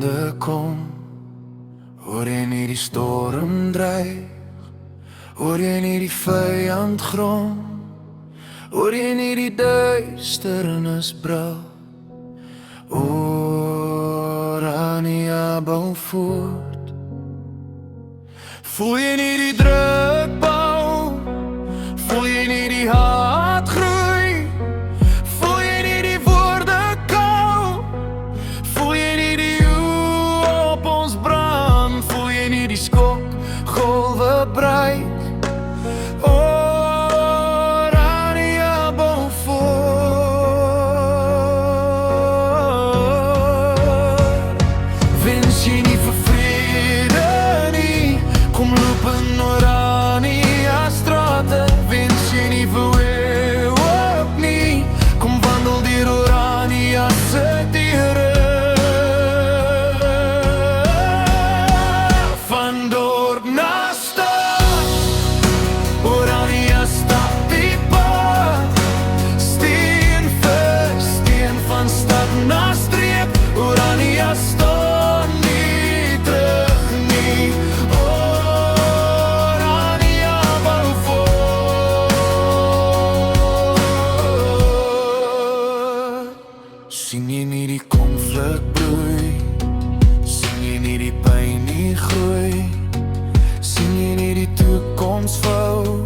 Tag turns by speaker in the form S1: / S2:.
S1: einde kom? Hoor jy nie die storm dreig? Hoor jy nie die vyand grom? Hoor jy nie die duisternis brul? Orania bou voort. Voel jy nie die druk bou? Voel jy nie die haat groei? Voel jy nie die woorde kou? Voel jy nie die oë op ons brand? Voel jy nie die skok golwe breek? Orania bou voort. Wens jy nie vir vrede nie? Kom loop in Orania strate. Wens jy nie vir weerhoop nie? Kom wandel deur Orania se deure. Van dorp na stad, Orania stap die pad. Steen vir steen, van stad na streep. Orania staan nie terug nie. Orania bou voort. Sien jy nie die konflik bloei? Sien jy nie die pyn nie groei? Sien jy nie die toekoms vou?